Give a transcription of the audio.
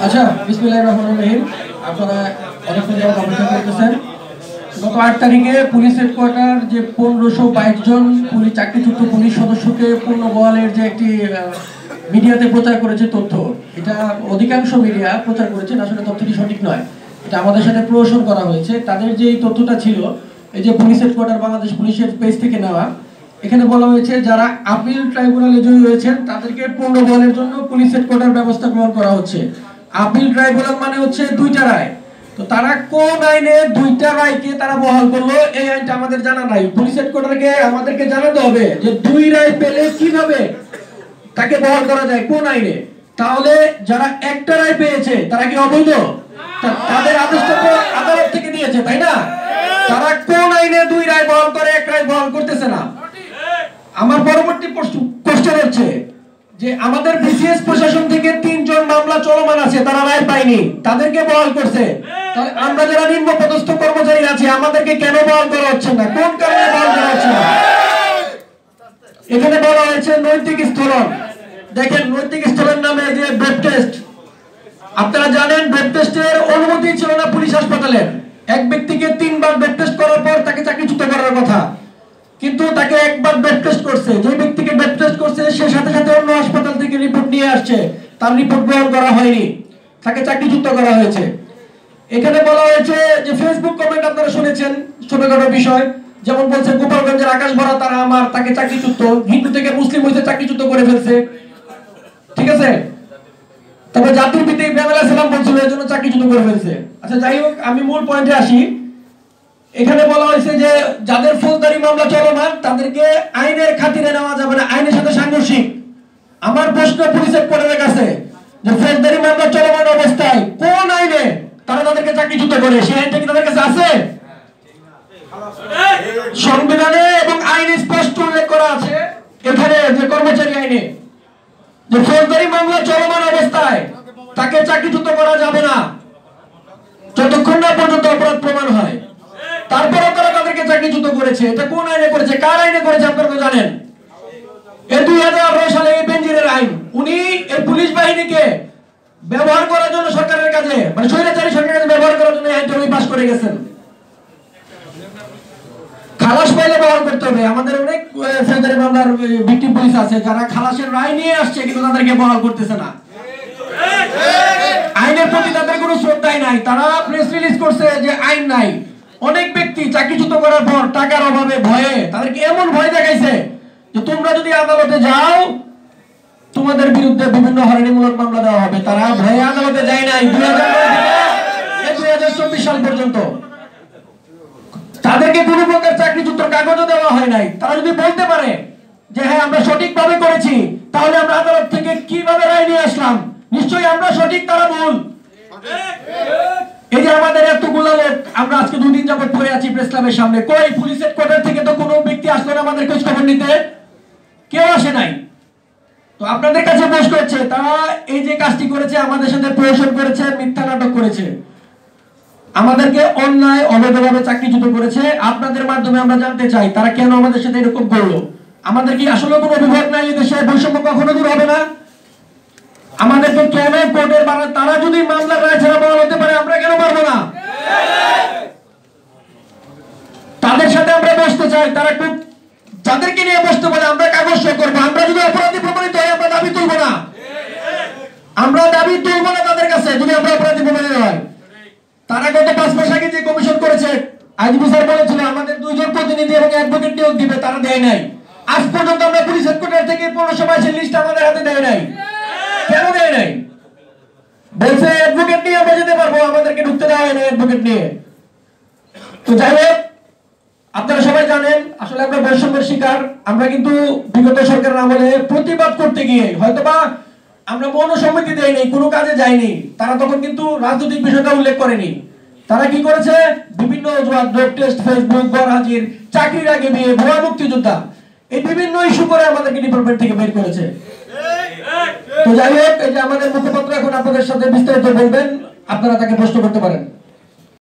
আচ্ছা, বিসমিল্লাহির রহমানির রহিম। আপনারা অনেকক্ষণ যাবত অপেক্ষা করতেছেন। গত 8 তারিখে পুলিশ হেডকোয়ার্টার যে 1522 জন পুলিশ চাকরিচ্যুত পুলিশ সদস্যকে পূর্ণ বহালের যে একটি মিডিয়াতে প্রচার করেছে তথ্য, এটা অধিকাংশ মিডিয়া প্রচার করেছেন, আসলে তথ্যটি সঠিক নয়। এটা আমাদের সাথে প্রদর্শন করা হয়েছে। তাদের যে এই তথ্যটা ছিল, এই যে পুলিশ হেডকোয়ার্টার বাংলাদেশ পুলিশের পেজ থেকে নেওয়া, এখানে বলা হয়েছে যারা আপিল ট্রাইব্যুনালে জয়ী হয়েছেন তাদেরকে পূর্ণ বহালের জন্য পুলিশ হেডকোয়ার্টার ব্যবস্থা গ্রহণ করা হচ্ছে। আপিল ট্রাইব্যুনাল মানে হচ্ছে 2টা রায়। তো তারা কোন আইনে 2টা রায়কে তারা বহাল করলো, এই আইনটা আমাদের জানা নাই। পুলিশ হেডকোয়ার্টারকে আমাদেরকে জানাতে হবে যে 2 রায় পেলে কিভাবে তাকে বহাল করা যায়, কোন আইনে। তাহলে যারা একটা রায় পেয়েছে তারা কি অবৈধ? তাদের আদেশটা তো আদালত থেকে দিয়েছে, তাই না? তারা কোন আইনে 2 রায় বহাল করে, 1 রায় বহাল করতেছে না। আমার পরবর্তী কোশ্চেন হচ্ছে যে আমাদের বিসিএস প্রশাসন থেকে 3 জন মামলা চলমান আছে, তারা রায় পায়নি, তাদেরকে বহাল করছে। তাহলে আমরা যারা নিম্ন পদস্থ কর্মচারী আছি আমাদেরকে কেন বহাল করা হচ্ছে না? কোন কারণে বহাল করা হচ্ছে না? এখানে বলা হয়েছে নৈতিক স্থলন। দেখেন, নৈতিক স্থলন নামে যে ব্রেথ টেস্ট, আপনারা জানেন ব্রেথ টেস্টের অনুমতি ছিল না পুলিশ হাসপাতালের। এক ব্যক্তিকে 3 বার ব্রেথ টেস্ট করার পর তাকে চাকরিচ্যুত করার কথা, কিন্তু তাকে একবার ব্রেথ টেস্ট করছে। যে ব্যক্তিকে ব্রেথ টেস্ট করছে সে সাথে সাথে অন্য হাসপাতাল থেকে রিপোর্ট নিয়ে আসছে, তার রিপোর্ট গ্রহণ করা হয়নি, তাকে চাকরিচ্যুত করা হয়েছে। এখানে বলা হয়েছে যে ফেসবুক কমেন্ট আপনারা শুনেছেন, ছোটখাটো বিষয়, যেমন বলছে গোপালগঞ্জের আকাশ ভরা তারা আমার, তাকে চাকরিচ্যুত, হিন্দু থেকে মুসলিম হইতে চাকরিচ্যুত করে ফেলছে, ঠিক আছে। তবে জাতির ভিত্তিক ইব্রাহিম আলাইহিস সালাম বলছিল এর জন্য চাকরিচ্যুত করে ফেলছে। আচ্ছা, যাই হোক, আমি মূল পয়েন্টে আসি। এখানে বলা হয়েছে যে যাদের ফৌজদারি মামলা চলমান তাদেরকে আইনের খাতিরে নেওয়া যাবে না, আইনের সাথে সাংঘর্ষিক। আমার প্রশ্ন পুলিশ হেডকোয়ার্টারের কাছে যে ফৌজদারি মামলা চলমান অবস্থায় কোন আইনে তারা তাদেরকে চাকরিচ্যুত করে, সেই আইনটা কি তাদের কাছে আছে? সংবিধানে এবং আইনে স্পষ্ট উল্লেখ করা আছে এখানে যে কর্মচারী আইনে যে ফৌজদারি মামলা চলমান অবস্থায় তাকে চাকরিচ্যুত করা যাবে না যতক্ষণ না পর্যন্ত অপরাধ প্রমাণ হয়। তারপরে তারা তাদেরকে চাকরিচ্যুত করেছে। এটা কোন আইনে করেছে, কার আইনে করেছে আপনারা তো জানেন। এই 2018 সালে এই বেনজিরের আইন, উনি এই পুলিশ বাহিনীকে ব্যবহার করার জন্য সরকারের কাছে, মানে স্বৈরাচারী সরকারের কাছে ব্যবহার করার জন্য আইনটা উনি পাস করে গেছেন। খালাস পাইলে ব্যবহার করতে হবে। আমাদের অনেক ফৌজদারি মামলার ভিকটিম পুলিশ আছে যারা খালাসের রায় নিয়ে আসছে কিন্তু তাদেরকে বহাল করতেছে না। আইনের প্রতি তাদের কোনো শ্রদ্ধাই নাই। তারা প্রেস রিলিজ করছে যে আইন নাই। অনেক ব্যক্তি চাকরিচ্যুত করার পর টাকার অভাবে ভয়ে তাদেরকে এমন ভয় দেখাইছে যে তোমরা যদি আদালতে যাও তোমাদের বিরুদ্ধে বিভিন্ন হয়রানিমূলক মামলা দেওয়া হবে। তারা ভয়ে আদালতে যায় নাই 2024 সাল পর্যন্ত। তাদেরকে কোনো প্রকার চাকরিচ্যুত কাগজও দেওয়া হয় নাই। তারা যদি বলতে পারে যে হ্যাঁ আমরা সঠিকভাবে করেছি, তাহলে আমরা আদালত থেকে কিভাবে রায় নিয়ে আসলাম? নিশ্চয়ই আমরা সঠিক, তারা ভুল। এই যে আমাদের এতগুলো লোক, আমরা আজকে 2 দিন যাবত পড়ে আছি প্রেস ক্লাবের সামনে, কই পুলিশ হেডকোয়ার্টার থেকে তো কোনো ব্যক্তি আসলো না আমাদের খোঁজ খবর নিতে, কেউ আসে নাই। তো আপনাদের কাছে প্রশ্ন হচ্ছে, তারা এই যে কাজটি করেছে, আমাদের সাথে প্রহসন করেছে, মিথ্যা নাটক করেছে, আমাদেরকে অন্যায় অবৈধভাবে চাকরিচ্যুত করেছে। আপনাদের মাধ্যমে আমরা জানতে চাই তারা কেন আমাদের সাথে এরকম করলো। আমাদের কি আসলে কোনো অভিযোগ নাই এই দেশে বৈষম্য কখনো দূর হবে না? আমাদেরকে কেন কোর্টের বারান্দায়, তারা যদি মামলার রায় ছাড়া বহাল হতে পারে আমরা কেন পারবো না? তাদের সাথে আমরা বসতে চাই, তারা খুব যাদেরকে নিয়ে বসতে পারে আমরা কাগজ সই করবো। আমরা যদি অপরাধী প্রমাণিত হয় আমরা দাবি তুলবো না, আমরা দাবি তুলবো না তাদের কাছে যদি আমরা অপরাধী প্রমাণিত হয়। তারা গত 5 মাস আগে যে কমিশন করেছে, আইজিপি স্যার বলেছিল আমাদের 2 জন প্রতিনিধি এবং অ্যাডভোকেট নিয়োগ দিবে, তারা দেয় নাই। আজ পর্যন্ত আমরা পুলিশ হেডকোয়ার্টার থেকে 1500 মাসের লিস্ট আমাদের হাতে দেয় নাই। কেন দেয় নাই? বলছে অ্যাডভোকেট নিয়ে আমরা যেতে পারবো, আমাদেরকে ঢুকতে দেওয়া হয় না অ্যাডভোকেট নিয়ে। তো যাই হোক, আপনারা সবাই জানেন আসলে আমরা বৈষম্যের শিকার। আমরা কিন্তু বিগত সরকারের আমলে প্রতিবাদ করতে গিয়ে হয়তোবা আমরা মনোসম্মতি দেয়নি, কোনো কাজে যায়নি, তারা তখন কিন্তু রাজনৈতিক বিষয়টা উল্লেখ করেনি। তারা কি করেছে, বিভিন্ন অজুহাত, ডোপ টেস্ট, ফেসবুক, গণহাজির, চাকরির আগে বিয়ে, ভুয়া মুক্তিযোদ্ধা, এই বিভিন্ন ইস্যু করে আমাদেরকে ডিপার্টমেন্ট থেকে বের করেছে। তো যাই হোক, এই যে আমাদের মুখপাত্র এখন আপনাদের সাথে বিস্তারিত বলবেন, আপনারা তাকে প্রশ্ন করতে পারেন।